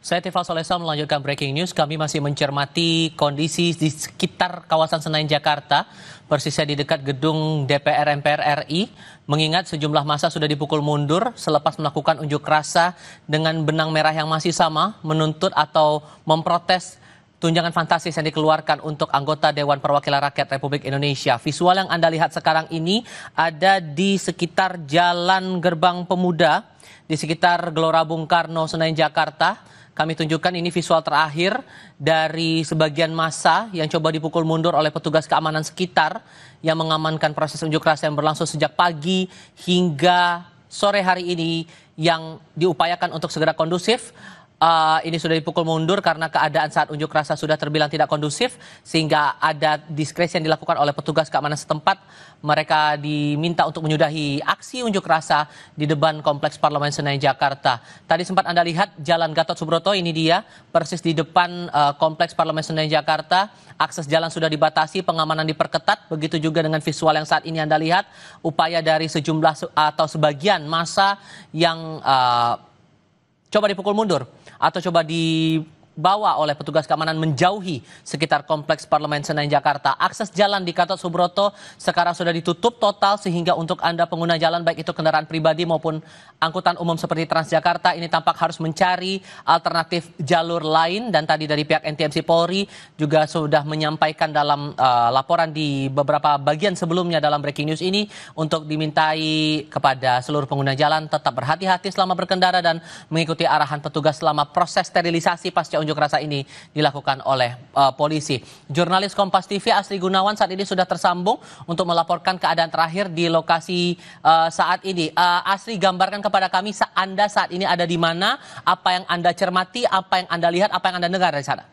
Saya Tifal Solesa melanjutkan breaking news. Kami masih mencermati kondisi di sekitar kawasan Senayan Jakarta, persisnya di dekat gedung DPR MPR RI, mengingat sejumlah massa sudah dipukul mundur selepas melakukan unjuk rasa dengan benang merah yang masih sama, menuntut atau memprotes tunjangan fantastis yang dikeluarkan untuk anggota Dewan Perwakilan Rakyat Republik Indonesia. Visual yang Anda lihat sekarang ini ada di sekitar Jalan Gerbang Pemuda, di sekitar Gelora Bung Karno, Senayan, Jakarta. Kami tunjukkan ini visual terakhir dari sebagian massa yang coba dipukul mundur oleh petugas keamanan sekitar yang mengamankan proses unjuk rasa yang berlangsung sejak pagi hingga sore hari ini yang diupayakan untuk segera kondusif. Ini sudah dipukul mundur karena keadaan saat unjuk rasa sudah terbilang tidak kondusif, sehingga ada diskresi yang dilakukan oleh petugas keamanan setempat. Mereka diminta untuk menyudahi aksi unjuk rasa di depan Kompleks Parlemen Senayan Jakarta. Tadi sempat Anda lihat Jalan Gatot Subroto, ini dia persis di depan Kompleks Parlemen Senayan Jakarta. Akses jalan sudah dibatasi, pengamanan diperketat. Begitu juga dengan visual yang saat ini Anda lihat, upaya dari sejumlah atau sebagian massa yang coba dipukul mundur atau coba dibawa oleh petugas keamanan menjauhi sekitar Kompleks Parlemen Senayan Jakarta. Akses jalan di Gatot Subroto sekarang sudah ditutup total, sehingga untuk Anda pengguna jalan baik itu kendaraan pribadi maupun angkutan umum seperti Transjakarta ini tampak harus mencari alternatif jalur lain. Dan tadi dari pihak NTMC Polri juga sudah menyampaikan dalam laporan di beberapa bagian sebelumnya dalam breaking news ini untuk dimintai kepada seluruh pengguna jalan tetap berhati-hati selama berkendara dan mengikuti arahan petugas selama proses sterilisasi pasca unjuk rasa ini dilakukan oleh polisi. Jurnalis Kompas TV Asri Gunawan saat ini sudah tersambung untuk melaporkan keadaan terakhir di lokasi saat ini. Asri, gambarkan kepada kami Anda saat ini ada di mana, apa yang Anda cermati, apa yang Anda lihat, apa yang Anda dengar dari sana.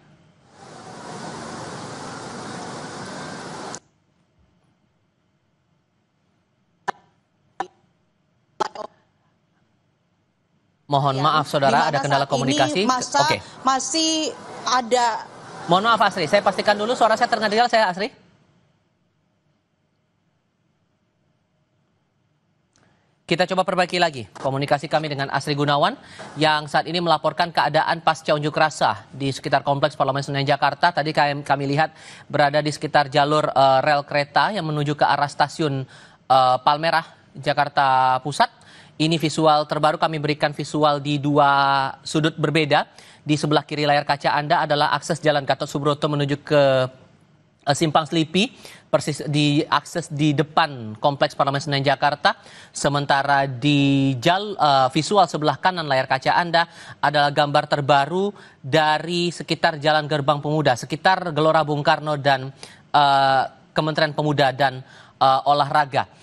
Mohon maaf saudara, ada kendala komunikasi. Oke. Masih ada. Mohon maaf Asri, saya pastikan dulu suara saya terdengar, saya Asri. Kita coba perbaiki lagi komunikasi kami dengan Asri Gunawan yang saat ini melaporkan keadaan pasca unjuk rasa di sekitar Kompleks Parlemen Senayan Jakarta. Tadi kami lihat berada di sekitar jalur rel kereta yang menuju ke arah stasiun Palmerah, Jakarta Pusat. Ini visual terbaru, kami berikan visual di dua sudut berbeda. Di sebelah kiri layar kaca Anda adalah akses Jalan Gatot Subroto menuju ke Simpang Selipi, persis di akses di depan Kompleks Parlemen Senayan Jakarta. Sementara di visual sebelah kanan layar kaca Anda adalah gambar terbaru dari sekitar Jalan Gerbang Pemuda, sekitar Gelora Bung Karno dan Kementerian Pemuda dan Olahraga.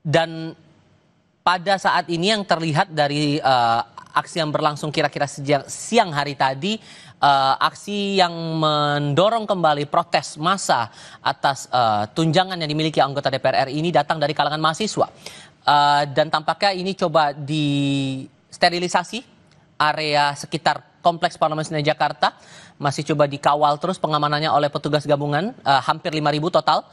Dan pada saat ini yang terlihat dari aksi yang berlangsung kira-kira sejak siang hari tadi, aksi yang mendorong kembali protes massa atas tunjangan yang dimiliki anggota DPR RI ini datang dari kalangan mahasiswa. Dan tampaknya ini coba disterilisasi area sekitar Kompleks Parlemen Senayan Jakarta. Masih coba dikawal terus pengamanannya oleh petugas gabungan, hampir 5.000 total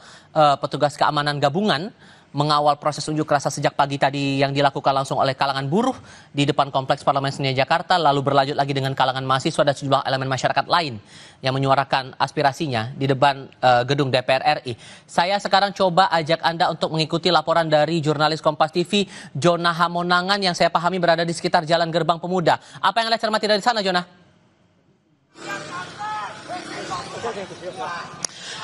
petugas keamanan gabungan mengawal proses unjuk rasa sejak pagi tadi yang dilakukan langsung oleh kalangan buruh di depan Kompleks Parlemen Senayan Jakarta, lalu berlanjut lagi dengan kalangan mahasiswa dan sejumlah elemen masyarakat lain yang menyuarakan aspirasinya di depan gedung DPR RI. Saya sekarang coba ajak Anda untuk mengikuti laporan dari jurnalis Kompas TV, Jona Hamonangan, yang saya pahami berada di sekitar Jalan Gerbang Pemuda. Apa yang Anda cermati dari sana, Jona?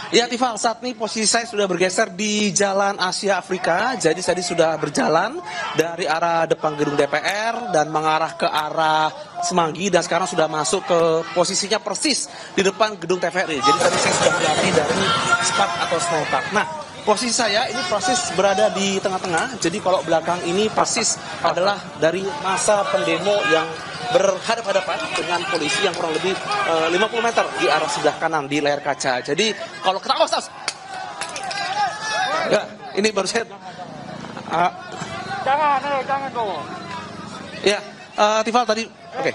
Ya Tifal, saat ini posisi saya sudah bergeser di Jalan Asia Afrika. Jadi tadi sudah berjalan dari arah depan gedung DPR dan mengarah ke arah Semanggi, dan sekarang sudah masuk ke posisinya persis di depan gedung TVRI. Jadi tadi saya sudah berlari dari Spark atau Senayan Park. Nah, posisi saya ini persis berada di tengah-tengah. Jadi kalau belakang ini persis adalah dari masa pendemo yang berhadapan-hadapan dengan polisi yang kurang lebih 50 meter di arah sebelah kanan di layar kaca. Jadi kalau kena ya, ini baru saya jangan dong. Ya, Tifal tadi oke.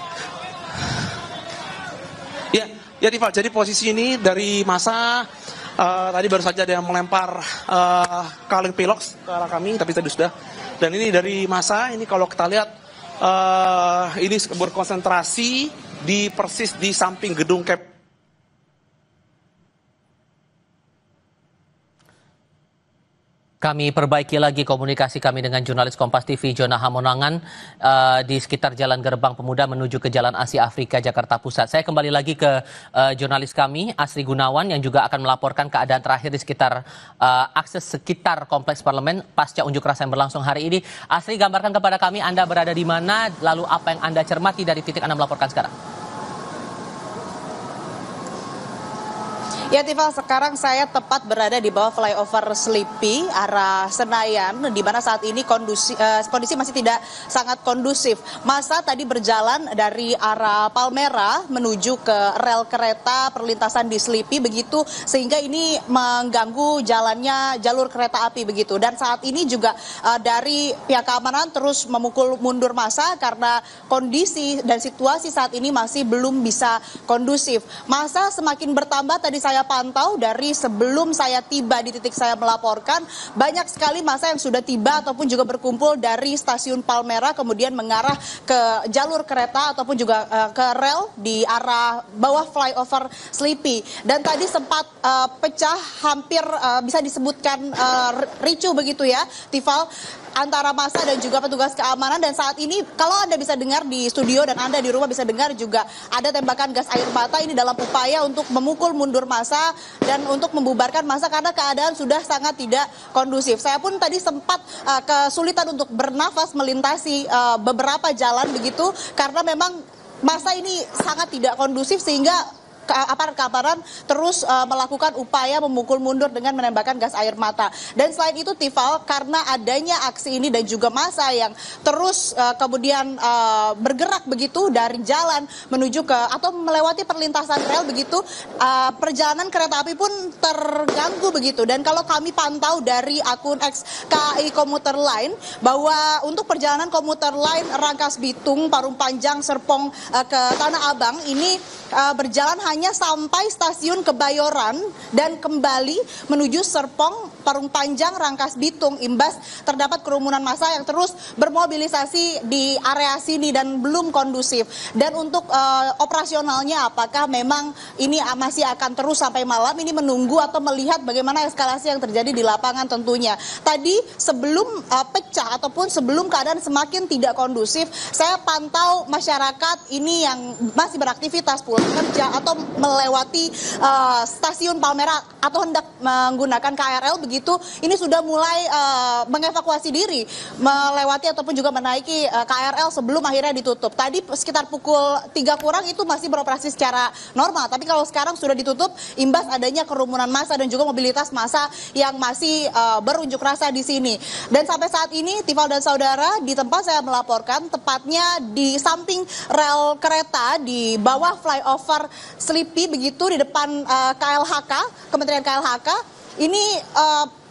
Ya Tifal, jadi posisi ini dari masa tadi baru saja ada yang melempar kaleng piloks ke arah kami, tapi tadi sudah. Dan ini dari masa ini kalau kita lihat ini berkonsentrasi di persis di samping gedung Kami perbaiki lagi komunikasi kami dengan jurnalis Kompas TV Jona Hamonangan di sekitar Jalan Gerbang Pemuda menuju ke Jalan Asia Afrika Jakarta Pusat. Saya kembali lagi ke jurnalis kami Asri Gunawan yang juga akan melaporkan keadaan terakhir di sekitar akses sekitar Kompleks Parlemen pasca unjuk rasa yang berlangsung hari ini. Asri, gambarkan kepada kami Anda berada di mana, lalu apa yang Anda cermati dari titik Anda melaporkan sekarang. Ya Tifal, sekarang saya tepat berada di bawah flyover Selipi arah Senayan, di mana saat ini kondisi masih tidak sangat kondusif. Masa tadi berjalan dari arah Palmera menuju ke rel kereta perlintasan di Selipi begitu, sehingga ini mengganggu jalannya jalur kereta api begitu. Dan saat ini juga dari pihak keamanan terus memukul mundur massa karena kondisi dan situasi saat ini masih belum bisa kondusif. Massa semakin bertambah, tadi saya pantau dari sebelum saya tiba di titik saya melaporkan, banyak sekali massa yang sudah tiba ataupun juga berkumpul dari stasiun Palmera kemudian mengarah ke jalur kereta ataupun juga ke rel di arah bawah flyover Selipi. Dan tadi sempat pecah, hampir bisa disebutkan ricuh begitu ya Tifal, antara massa dan juga petugas keamanan. Dan saat ini kalau Anda bisa dengar di studio dan Anda di rumah bisa dengar juga ada tembakan gas air mata, ini dalam upaya untuk memukul mundur massa dan untuk membubarkan massa karena keadaan sudah sangat tidak kondusif. Saya pun tadi sempat kesulitan untuk bernafas melintasi beberapa jalan begitu karena memang massa ini sangat tidak kondusif sehingga aparat keamanan terus melakukan upaya memukul mundur dengan menembakkan gas air mata. Dan selain itu Tifal, karena adanya aksi ini dan juga massa yang terus kemudian bergerak begitu dari jalan menuju ke atau melewati perlintasan rel begitu, perjalanan kereta api pun terganggu begitu. Dan kalau kami pantau dari akun X KAI Komuter Line bahwa untuk perjalanan komuter line Rangkas Bitung, Parung Panjang, Serpong ke Tanah Abang ini berjalan hanya sampai stasiun Kebayoran dan kembali menuju Serpong, Parung Panjang, Rangkas Bitung. Imbas terdapat kerumunan massa yang terus bermobilisasi di area sini dan belum kondusif. Dan untuk operasionalnya apakah memang ini masih akan terus sampai malam, ini menunggu atau melihat bagaimana eskalasi yang terjadi di lapangan tentunya. Tadi sebelum pecah ataupun sebelum keadaan semakin tidak kondusif, saya pantau masyarakat ini yang masih beraktivitas pulang kerja atau melewati stasiun Palmera atau hendak menggunakan KRL begitu, ini sudah mulai mengevakuasi diri melewati ataupun juga menaiki KRL sebelum akhirnya ditutup. Tadi sekitar pukul 3 kurang itu masih beroperasi secara normal, tapi kalau sekarang sudah ditutup imbas adanya kerumunan massa dan juga mobilitas massa yang masih berunjuk rasa di sini. Dan sampai saat ini Tifal dan saudara, di tempat saya melaporkan tepatnya di samping rel kereta di bawah flyover Selipi begitu di depan KLHK, Kementerian KLHK, ini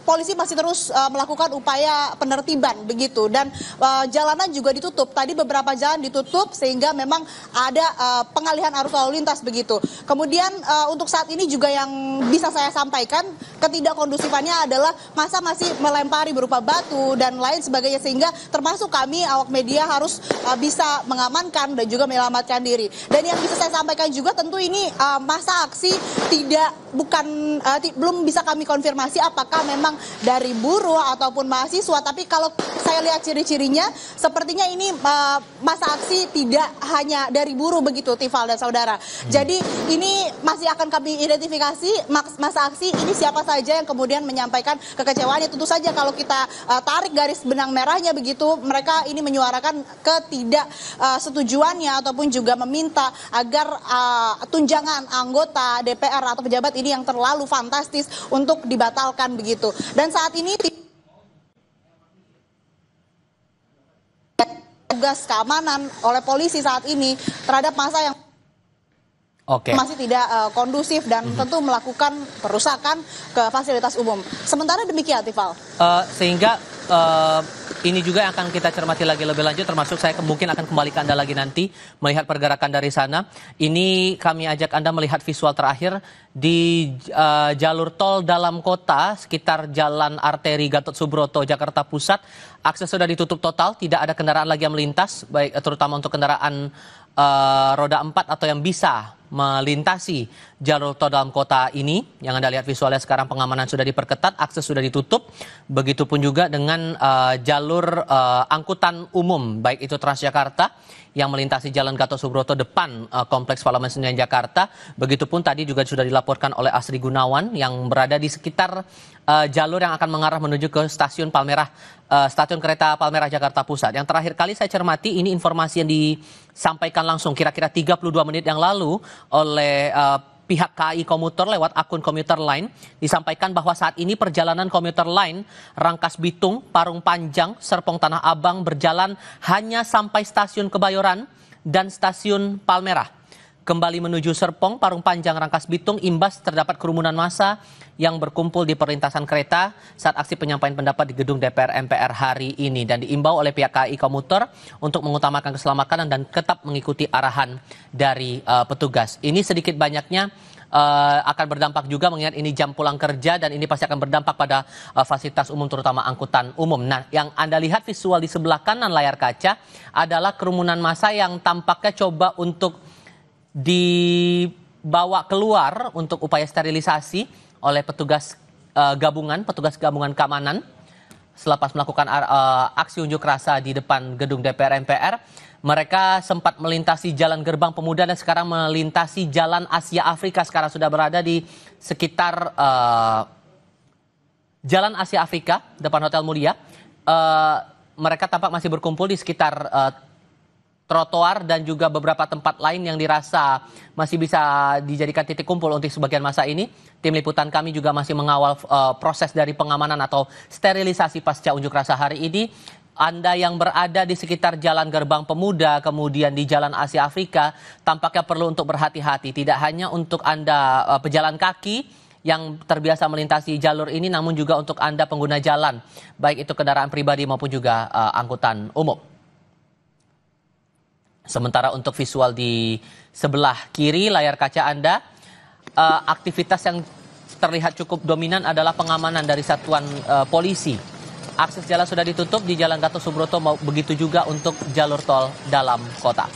polisi masih terus melakukan upaya penertiban begitu, dan jalanan juga ditutup. Tadi beberapa jalan ditutup sehingga memang ada pengalihan arus lalu lintas begitu. Kemudian untuk saat ini juga yang bisa saya sampaikan ketidakkondusifannya adalah massa masih melempari berupa batu dan lain sebagainya, sehingga termasuk kami awak media harus bisa mengamankan dan juga menyelamatkan diri. Dan yang bisa saya sampaikan juga tentu ini massa aksi belum bisa kami konfirmasi apakah memang dari buruh ataupun mahasiswa, tapi kalau saya lihat ciri-cirinya sepertinya ini massa aksi tidak hanya dari buruh begitu Tifal dan saudara. Jadi ini masih akan kami identifikasi massa aksi ini siapa saja yang kemudian menyampaikan kekecewaannya. Tentu saja kalau kita tarik garis benang merahnya begitu, mereka ini menyuarakan ketidaksetujuannya ataupun juga meminta agar tunjangan anggota DPR atau pejabat ini yang terlalu fantastis untuk dibatalkan begitu. Dan saat ini tugas keamanan oleh polisi saat ini terhadap massa yang masih tidak kondusif dan tentu melakukan perusakan ke fasilitas umum. Sementara demikian, Tifal. Sehingga ini juga yang akan kita cermati lagi lebih lanjut, termasuk saya mungkin akan kembali ke Anda lagi nanti melihat pergerakan dari sana. Ini kami ajak Anda melihat visual terakhir di jalur tol dalam kota sekitar Jalan Arteri Gatot Subroto, Jakarta Pusat. Akses sudah ditutup total, tidak ada kendaraan lagi yang melintas, baik terutama untuk kendaraan roda 4 atau yang bisa melintasi jalur tol dalam kota ini. Yang Anda lihat visualnya sekarang, pengamanan sudah diperketat, akses sudah ditutup. Begitupun juga dengan jalur angkutan umum, baik itu Transjakarta yang melintasi Jalan Gatot Subroto depan Kompleks Parlemen Senayan Jakarta. Begitupun tadi juga sudah dilaporkan oleh Asri Gunawan yang berada di sekitar jalur yang akan mengarah menuju ke stasiun Palmerah, stasiun kereta Palmerah Jakarta Pusat. Yang terakhir kali saya cermati, ini informasi yang disampaikan langsung kira-kira 32 menit yang lalu oleh pihak KAI Komuter lewat akun Komuter Line, disampaikan bahwa saat ini perjalanan Komuter Line Rangkas Bitung, Parung Panjang, Serpong Tanah Abang berjalan hanya sampai stasiun Kebayoran dan stasiun Palmerah. Kembali menuju Serpong, Parung Panjang, Rangkas Bitung, imbas terdapat kerumunan massa yang berkumpul di perlintasan kereta saat aksi penyampaian pendapat di gedung DPR MPR hari ini, dan diimbau oleh pihak KAI Komuter untuk mengutamakan keselamatan dan tetap mengikuti arahan dari petugas. Ini sedikit banyaknya akan berdampak juga mengingat ini jam pulang kerja, dan ini pasti akan berdampak pada fasilitas umum terutama angkutan umum. Nah, yang Anda lihat visual di sebelah kanan layar kaca adalah kerumunan massa yang tampaknya coba untuk dibawa keluar untuk upaya sterilisasi oleh petugas gabungan keamanan selepas melakukan aksi unjuk rasa di depan gedung DPR MPR. Mereka sempat melintasi Jalan Gerbang Pemuda dan sekarang melintasi Jalan Asia Afrika. Sekarang sudah berada di sekitar Jalan Asia Afrika depan Hotel Mulia. Mereka tampak masih berkumpul di sekitar trotoar dan juga beberapa tempat lain yang dirasa masih bisa dijadikan titik kumpul untuk sebagian masa ini. Tim liputan kami juga masih mengawal proses dari pengamanan atau sterilisasi pasca unjuk rasa hari ini. Anda yang berada di sekitar Jalan Gerbang Pemuda, kemudian di Jalan Asia Afrika, tampaknya perlu untuk berhati-hati. Tidak hanya untuk Anda pejalan kaki yang terbiasa melintasi jalur ini, namun juga untuk Anda pengguna jalan, baik itu kendaraan pribadi maupun juga angkutan umum. Sementara untuk visual di sebelah kiri layar kaca Anda, aktivitas yang terlihat cukup dominan adalah pengamanan dari satuan polisi. Akses jalan sudah ditutup di Jalan Gatot Subroto, begitu juga untuk jalur tol dalam kota.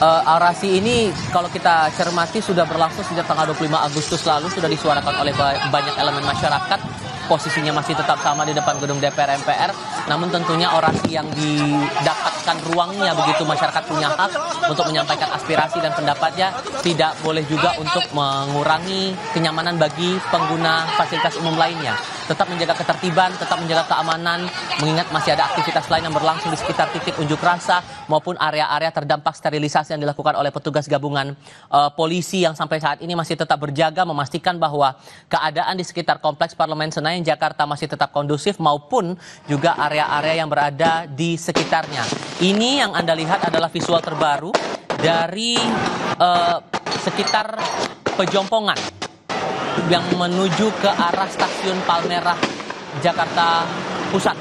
Orasi ini kalau kita cermati sudah berlangsung sejak tanggal 25 Agustus lalu, sudah disuarakan oleh banyak elemen masyarakat. Posisinya masih tetap sama di depan gedung DPR MPR, namun tentunya orasi yang didapatkan ruangnya, begitu masyarakat punya hak untuk menyampaikan aspirasi dan pendapatnya, tidak boleh juga untuk mengurangi kenyamanan bagi pengguna fasilitas umum lainnya. Tetap menjaga ketertiban, tetap menjaga keamanan, mengingat masih ada aktivitas lain yang berlangsung di sekitar titik unjuk rasa maupun area-area terdampak sterilisasi yang dilakukan oleh petugas gabungan polisi yang sampai saat ini masih tetap berjaga memastikan bahwa keadaan di sekitar Kompleks Parlemen Senayan Jakarta masih tetap kondusif maupun juga area-area yang berada di sekitarnya. Ini yang Anda lihat adalah visual terbaru dari sekitar Pejompongan yang menuju ke arah stasiun Palmerah Jakarta Pusat.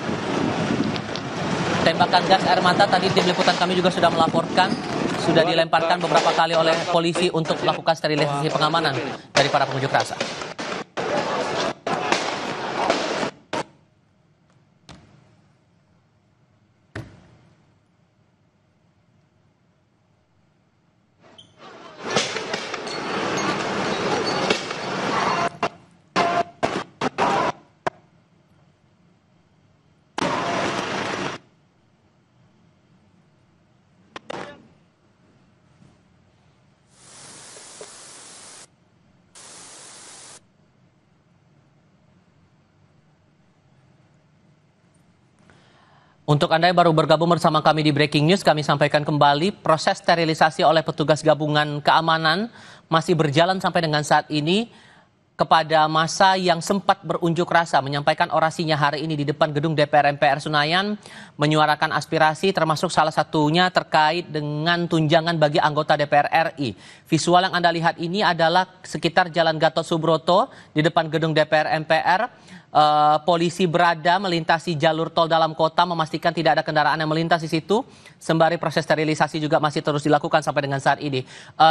Tembakan gas air mata tadi tim liputan kami juga sudah melaporkan, sudah dilemparkan beberapa kali oleh polisi untuk melakukan sterilisasi pengamanan dari para pengunjuk rasa. Untuk Anda yang baru bergabung bersama kami di Breaking News, kami sampaikan kembali proses sterilisasi oleh petugas gabungan keamanan masih berjalan sampai dengan saat ini kepada massa yang sempat berunjuk rasa menyampaikan orasinya hari ini di depan gedung DPR MPR Senayan, menyuarakan aspirasi termasuk salah satunya terkait dengan tunjangan bagi anggota DPR RI. Visual yang Anda lihat ini adalah sekitar Jalan Gatot Subroto di depan gedung DPR MPR. Polisi berada melintasi jalur tol dalam kota, memastikan tidak ada kendaraan yang melintas di situ. Sembari proses sterilisasi juga masih terus dilakukan sampai dengan saat ini.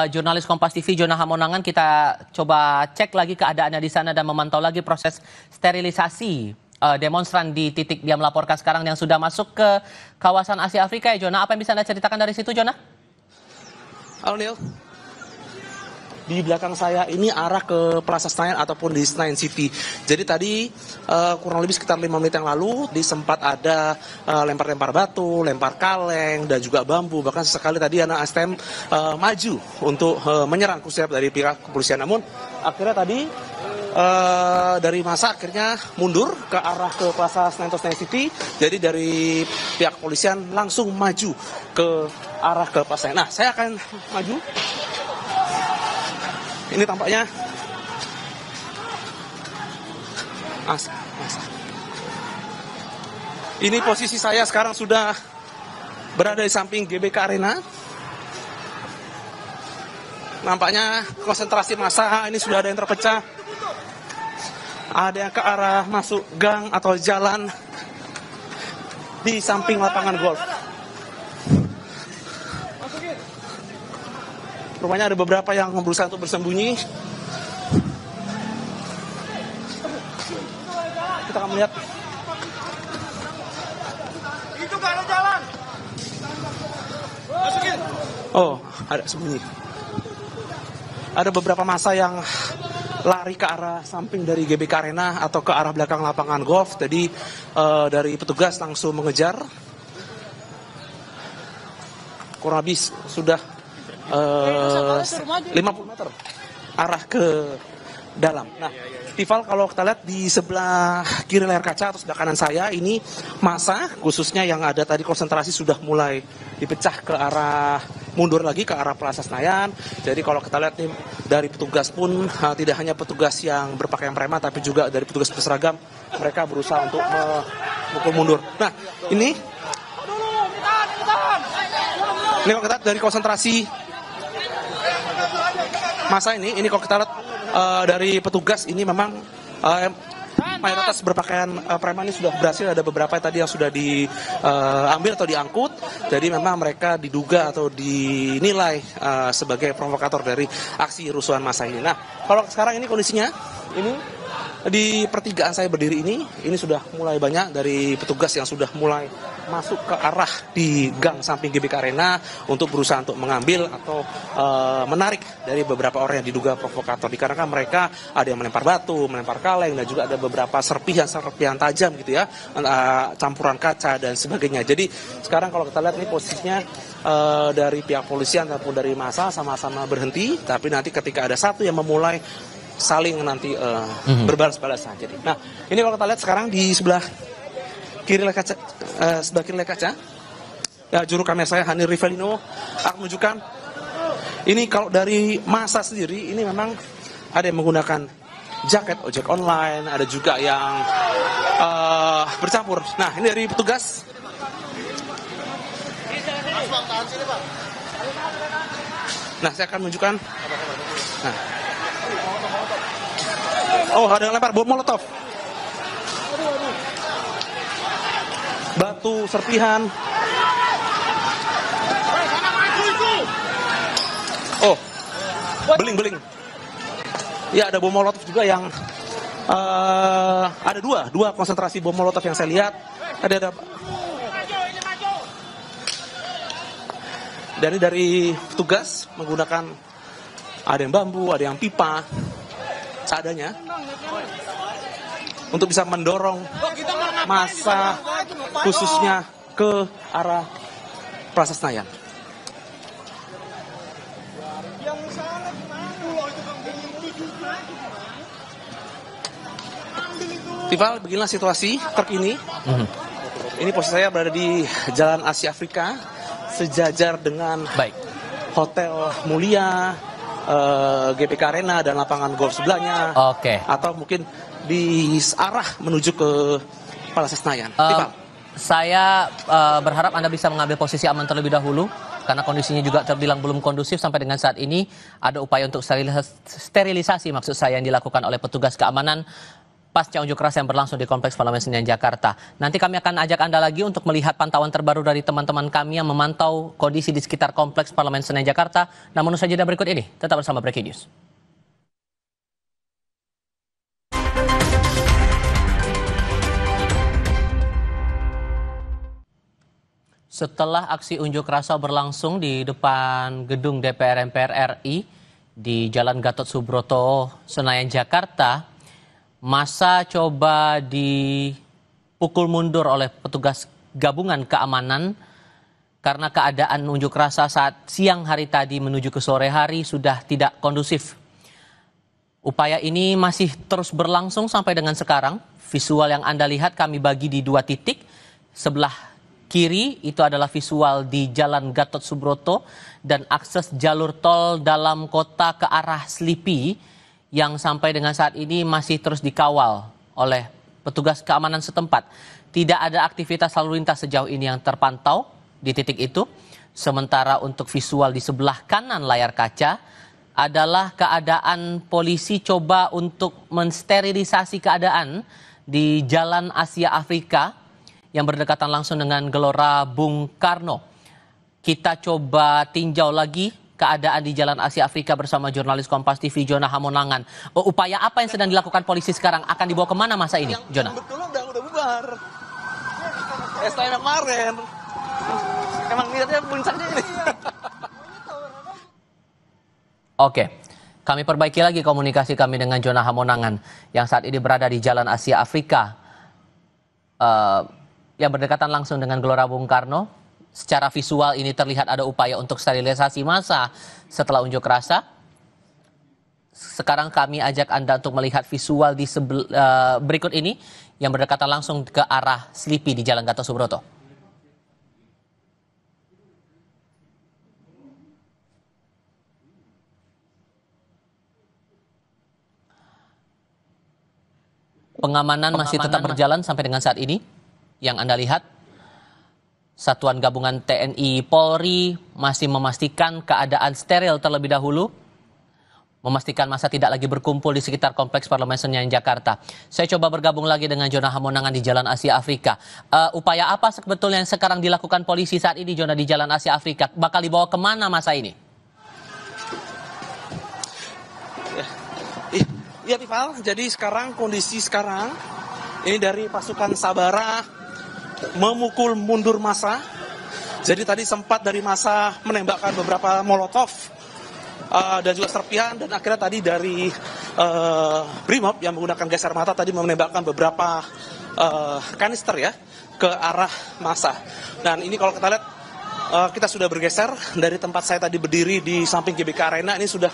Jurnalis Kompas TV Jona Hamonangan, kita coba cek lagi keadaannya di sana dan memantau lagi proses sterilisasi demonstran di titik dia melaporkan sekarang yang sudah masuk ke kawasan Asia Afrika. Ya Jona, apa yang bisa Anda ceritakan dari situ, Jona? Halo Neil. Di belakang saya ini arah ke Plaza Senayan ataupun di Senayan City. Jadi tadi kurang lebih sekitar 5 menit yang lalu sempat ada lempar-lempar batu, lempar kaleng dan juga bambu. Bahkan sesekali tadi anak STM maju untuk menyerang kursiap dari pihak kepolisian. Namun akhirnya tadi dari masa akhirnya mundur ke arah ke Plaza Senayan atau Senayan City. Jadi dari pihak kepolisian langsung maju ke arah ke Plaza Senayan. Nah, saya akan maju. Ini tampaknya masa. Ini posisi saya sekarang sudah berada di samping GBK Arena. Nampaknya konsentrasi massa ini sudah ada yang terpecah. Ada yang ke arah masuk gang atau jalan di samping lapangan golf. Rupanya ada beberapa yang berusaha untuk bersembunyi. Kita akan melihat. Itu kan jalan. Oh, ada sembunyi. Ada beberapa massa yang lari ke arah samping dari GBK Arena atau ke arah belakang lapangan golf. Jadi dari petugas langsung mengejar. Kurang lebih sudah 50 meter arah ke dalam. Nah, Tival, kalau kita lihat di sebelah kiri layar kaca atau sebelah kanan saya ini massa khususnya yang ada tadi konsentrasi sudah mulai dipecah ke arah mundur lagi ke arah Plaza Senayan. Jadi kalau kita lihat nih dari petugas pun tidak hanya petugas yang berpakaian preman tapi juga dari petugas berseragam, mereka berusaha untuk memukul mundur. Nah, ini kalau kita lihat dari konsentrasi masa ini kalau kita lihat dari petugas ini memang mayoritas berpakaian preman ini sudah berhasil. Ada beberapa tadi yang sudah diambil atau diangkut. Jadi memang mereka diduga atau dinilai sebagai provokator dari aksi rusuhan massa ini. Nah, kalau sekarang ini kondisinya ini di pertigaan saya berdiri ini sudah mulai banyak dari petugas yang sudah mulai masuk ke arah di gang samping GBK Arena untuk berusaha untuk mengambil atau menarik dari beberapa orang yang diduga provokator. Dikarenakan mereka ada yang melempar batu, melempar kaleng, dan juga ada beberapa serpihan tajam gitu ya, campuran kaca dan sebagainya. Jadi sekarang kalau kita lihat ini posisinya dari pihak polisian ataupun dari massa sama-sama berhenti, tapi nanti ketika ada satu yang memulai saling nanti berbalas-balasan. Jadi, nah ini kalau kita lihat sekarang di sebelah kiri layar kaca, ya, juru kamera saya Hanir Rivelino akan menunjukkan ini kalau dari massa sendiri ini memang ada yang menggunakan jaket ojek online, ada juga yang bercampur. Nah ini dari petugas. Nah saya akan menunjukkan. Nah. Oh, ada yang lempar bom molotov. Batu, serpihan. Oh, beling-beling. Ya, ada bom molotov juga yang ada dua konsentrasi bom molotov yang saya lihat. Ada dari petugas menggunakan, ada yang bambu, ada yang pipa, seadanya, untuk bisa mendorong massa khususnya ke arah Plaza Senayan. Tival, beginilah situasi terkini. Ini posisi saya berada di Jalan Asia Afrika, sejajar dengan Baik. Hotel Mulia, GBK Arena dan lapangan golf sebelahnya. Oke. Atau mungkin di arah menuju ke Plaza Senayan. Saya berharap Anda bisa mengambil posisi aman terlebih dahulu, karena kondisinya juga terbilang belum kondusif sampai dengan saat ini. Ada upaya untuk sterilisasi maksud saya yang dilakukan oleh petugas keamanan pasca unjuk rasa yang berlangsung di Kompleks Parlemen Senayan Jakarta. Nanti kami akan ajak Anda lagi untuk melihat pantauan terbaru dari teman-teman kami yang memantau kondisi di sekitar Kompleks Parlemen Senayan Jakarta. Namun usai jeda berikut ini, tetap bersama Breaking News. Setelah aksi unjuk rasa berlangsung di depan gedung DPR MPR RI di Jalan Gatot Subroto, Senayan, Jakarta, massa coba dipukul mundur oleh petugas gabungan keamanan karena keadaan unjuk rasa saat siang hari tadi menuju ke sore hari sudah tidak kondusif. Upaya ini masih terus berlangsung sampai dengan sekarang. Visual yang Anda lihat kami bagi di 2 titik. Sebelah kiri itu adalah visual di Jalan Gatot Subroto dan akses jalur tol dalam kota ke arah Slipi yang sampai dengan saat ini masih terus dikawal oleh petugas keamanan setempat. Tidak ada aktivitas lalu lintas sejauh ini yang terpantau di titik itu. Sementara untuk visual di sebelah kanan layar kaca adalah keadaan polisi coba untuk mensterilisasi keadaan di Jalan Asia Afrika yang berdekatan langsung dengan Gelora Bung Karno. Kita coba tinjau lagi keadaan di Jalan Asia Afrika bersama jurnalis Kompas TV Jona Hamonangan. Upaya apa yang sedang dilakukan polisi sekarang? Akan dibawa kemana masa ini, Jona? Betul udah bubar. Setelah kemarin. Emang niatnya puncaknya ini. Oke. Kami perbaiki lagi komunikasi kami dengan Jona Hamonangan yang saat ini berada di Jalan Asia Afrika yang berdekatan langsung dengan Gelora Bung Karno. Secara visual ini terlihat ada upaya untuk sterilisasi massa setelah unjuk rasa. Sekarang kami ajak Anda untuk melihat visual di berikut ini yang berdekatan langsung ke arah Slipi di Jalan Gatot Subroto. Pengamanan masih tetap berjalan sampai dengan saat ini. Yang Anda lihat, Satuan Gabungan TNI Polri masih memastikan keadaan steril terlebih dahulu, memastikan massa tidak lagi berkumpul di sekitar Kompleks Parlemen Senayan Jakarta. Saya coba bergabung lagi dengan Jona Hamonangan di Jalan Asia Afrika. Upaya apa sebetulnya yang sekarang dilakukan polisi saat ini, Jona, di Jalan Asia Afrika? Bakal dibawa kemana massa ini? Iya, Tifal. Jadi kondisi sekarang ini dari pasukan Sabara memukul mundur massa. Jadi tadi sempat dari massa menembakkan beberapa molotov dan juga serpihan, dan akhirnya tadi dari Brimob yang menggunakan gas air mata tadi menembakkan beberapa kanister ya ke arah massa. Dan ini kalau kita lihat kita sudah bergeser dari tempat saya tadi berdiri di samping GBK Arena, ini sudah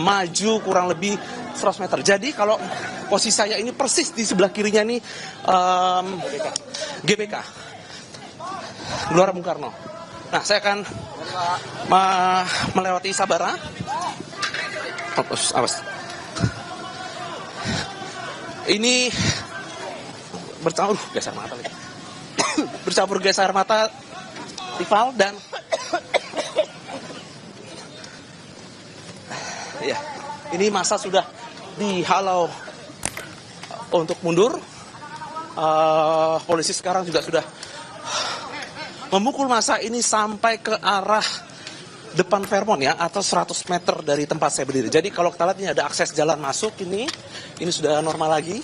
maju kurang lebih 100 meter. Jadi kalau posisi saya ini persis di sebelah kirinya ini GBK Gelora Bung Karno. Nah, saya akan melewati Sabara. Awas. Ini bercampur gas air mata lagi. Bercampur gas air mata rival dan ya, ini massa sudah dihalau untuk mundur. Polisi sekarang juga sudah memukul massa ini sampai ke arah depan Fairmont ya, atau 100 meter dari tempat saya berdiri. Jadi kalau kita lihat ini ada akses jalan masuk ini sudah normal lagi.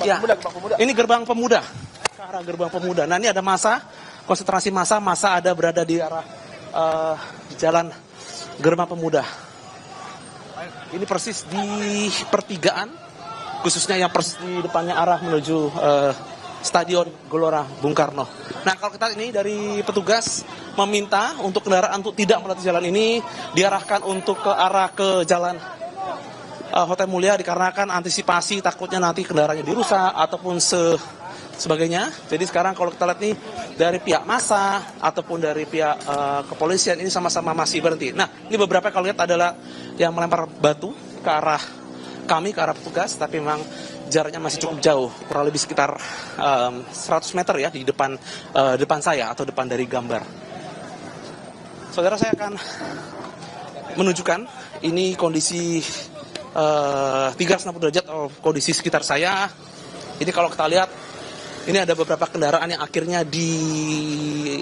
Ya, ini gerbang pemuda, ke arah gerbang pemuda. Nah, ini ada massa, konsentrasi massa ada berada di arah jalan gerbang pemuda. Ini persis di pertigaan, khususnya yang persis di depannya arah menuju Stadion Gelora Bung Karno. Nah, kalau kita ini dari petugas meminta untuk kendaraan untuk tidak melewati jalan ini, diarahkan untuk ke arah ke jalan Hotel Mulia dikarenakan antisipasi takutnya nanti kendaraannya dirusak ataupun sebagainya. Jadi sekarang kalau kita lihat nih dari pihak massa ataupun dari pihak kepolisian ini sama-sama masih berhenti. Nah, ini beberapa kalau lihat adalah yang melempar batu ke arah kami, ke arah petugas, tapi memang jaraknya masih cukup jauh, kurang lebih sekitar 100 meter ya di depan saya atau depan dari gambar. Saudara, saya akan menunjukkan ini kondisi 360 derajat kondisi sekitar saya. Ini kalau kita lihat, ini ada beberapa kendaraan yang akhirnya diarahkan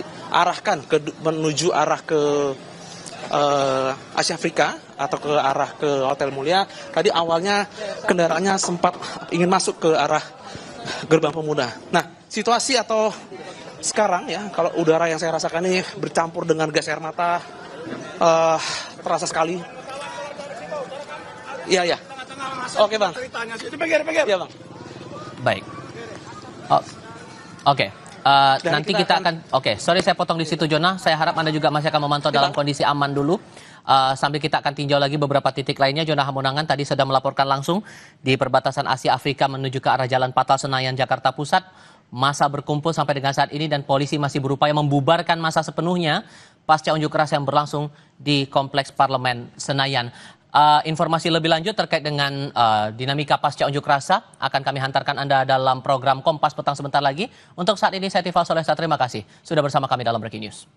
menuju arah ke Asia Afrika atau ke arah ke Hotel Mulia. Tadi awalnya kendaraannya sempat ingin masuk ke arah Gerbang Pemuda. Nah, situasi atau sekarang ya, kalau udara yang saya rasakan ini bercampur dengan gas air mata, terasa sekali. Iya. Oke, Bang. Iya, Bang. Baik. Oke. Nanti kita akan sorry saya potong di situ, Jonah. Saya harap Anda juga masih akan memantau dalam kondisi aman dulu. Sambil kita akan tinjau lagi beberapa titik lainnya. Jonah Hamonangan tadi sudah melaporkan langsung di perbatasan Asia Afrika menuju ke arah Jalan Patal Senayan Jakarta Pusat. Massa berkumpul sampai dengan saat ini dan polisi masih berupaya membubarkan massa sepenuhnya pasca unjuk rasa yang berlangsung di Kompleks Parlemen Senayan. Informasi lebih lanjut terkait dengan dinamika pasca unjuk rasa akan kami hantarkan Anda dalam program Kompas Petang sebentar lagi. Untuk saat ini saya Tifal Solesa, terima kasih sudah bersama kami dalam Breaking News.